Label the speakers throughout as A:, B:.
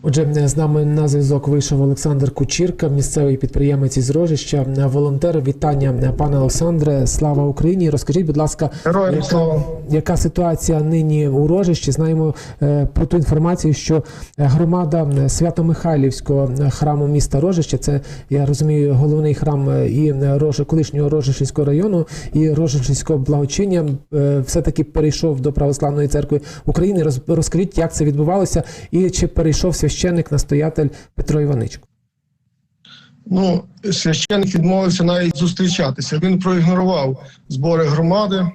A: Отже, з нами на зв'язок вийшов Олександр Кучірка, місцевий підприємець із Рожища, волонтер. Вітання, пане Олександре, слава Україні. Розкажіть, будь ласка, яка ситуація нині у Рожищі? Знаємо про ту інформацію, що громада Свято-Михайлівського храму міста Рожища, це, я розумію, головний храм і колишнього Рожищівського району, і Рожищівського благочиння, все-таки перейшов до Православної церкви України. Розкажіть, як це відбувалося і чи перейшов священник-настоятель Петро Іваничко?
B: Ну, священник відмовився навіть зустрічатися. Він проігнорував збори громади,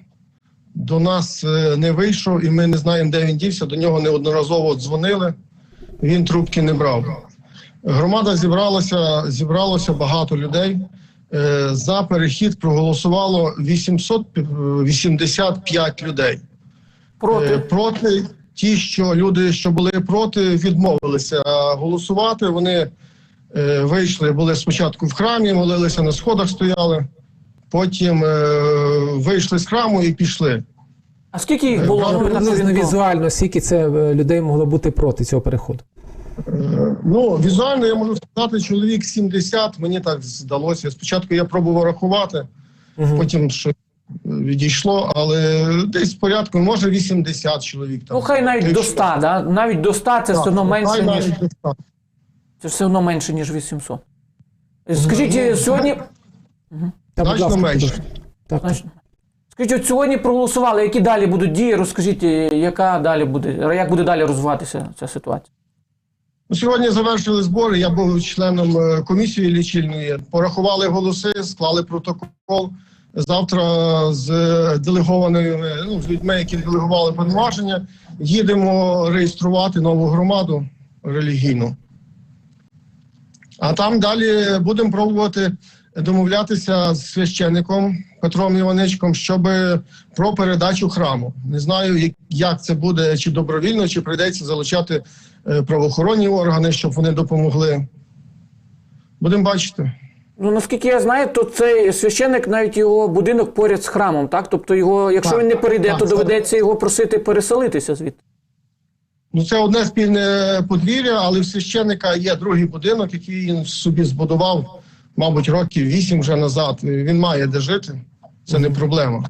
B: до нас не вийшов, і ми не знаємо, де він дівся. До нього неодноразово дзвонили, він трубки не брав. Громада зібралося багато людей. За перехід проголосувало 885 людей. Проти ті, люди, що були проти, відмовилися голосувати. Вони вийшли, були спочатку в храмі, молилися, на сходах стояли, потім вийшли з храму і пішли.
A: А скільки їх було? Візуально, скільки це людей могло бути проти цього переходу?
B: Ну, візуально я можу сказати, чоловік 70, мені так здалося. Спочатку я пробував рахувати, потім щось відійшло, але десь в порядку, може 80 чоловік. Там.
C: Ну, хай навіть до 100, да? Навіть до 100 це все одно менше, ніж... Це все одно менше, ніж 800. Скажіть, сьогодні...
B: Значно менше.
C: Скажіть, от сьогодні проголосували, які далі будуть дії? Розкажіть, як буде далі розвиватися ця ситуація?
B: Сьогодні завершили збори, я був членом комісії лічильної, порахували голоси, склали протокол. Завтра з делегованими, з людьми, які делегували повноваження, їдемо реєструвати нову громаду релігійну. А там далі будемо пробувати домовлятися з священником Петром Іваничком, щоб про передачу храму. Не знаю, як це буде, чи добровільно, чи прийдеться залучати правоохоронні органи, щоб вони допомогли. Будемо бачити.
C: Ну, наскільки я знаю, то цей священник, навіть його будинок поряд з храмом, так? Тобто, якщо він не перейде, то доведеться його просити переселитися звідти.
B: Ну, це одне спільне подвір'я, але в священника є другий будинок, який він собі збудував, мабуть, років 8 вже назад. Він має де жити, це не проблема.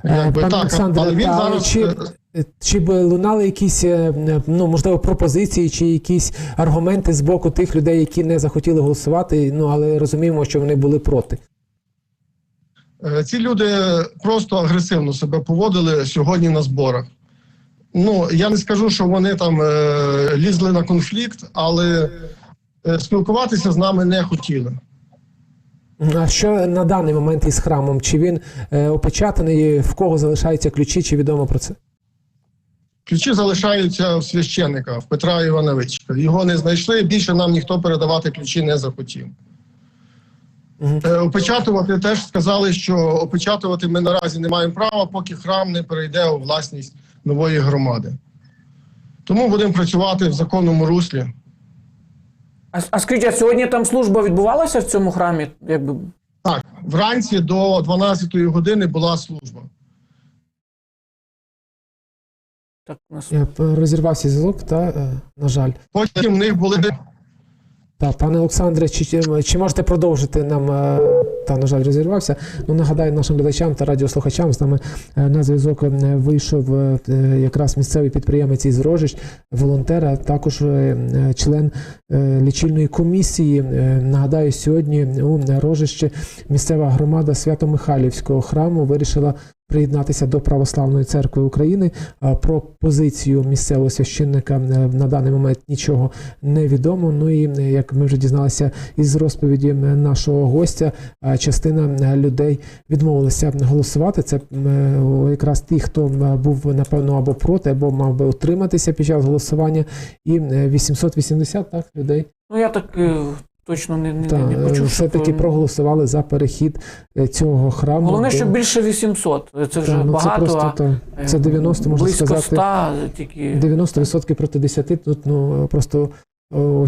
A: Пане Олександре, чи б лунали якісь, можливо, пропозиції, чи якісь аргументи з боку тих людей, які не захотіли голосувати, але розуміємо, що вони були проти?
B: Ці люди просто агресивно себе поводили сьогодні на зборах. Я не скажу, що вони там лізли на конфлікт, але спілкуватися з нами не хотіли.
A: А що на даний момент із храмом? Чи він опечатаний, в кого залишаються ключі, чи відомо про це?
B: Ключі залишаються в священника, в Петра Івановича. Його не знайшли, більше нам ніхто передавати ключі не захотів. Опечатувати теж сказали, що опечатувати ми наразі не маємо права, поки храм не перейде у власність нової громади. Тому будемо працювати в законному руслі.
C: А скажіть, а сьогодні там служба відбувалася в цьому храмі?
B: Так, вранці до 12-ї години була служба.
A: Так, розірвався зв'язок, на жаль.
B: Потім в них були...
A: Так, пане Олександре, чи можете продовжити нам, на жаль, розірвався. Нагадаю нашим глядачам та радіослухачам, з нами на зв'язок вийшов якраз місцевий підприємець із Рожищ, волонтер, а також член лічильної комісії. Нагадаю, сьогодні у Рожищі місцева громада Свято-Михайлівського храму вирішила приєднатися до Православної церкви України. Про позицію місцевого священника на даний момент нічого не відомо. І, як ми вже дізналися із розповіді нашого гостя, частина людей відмовилися голосувати. Це якраз ті, хто був, напевно, або проти, або мав би утриматися під час голосування. І 880 людей.
C: Я так... Точно не почув.
A: Все-таки проголосували за перехід цього храму.
C: Головне, що більше 800. Це вже багато.
A: Це 90, можна сказати.
C: Близько 100 тільки.
A: 90% проти 10, тут просто очевидно.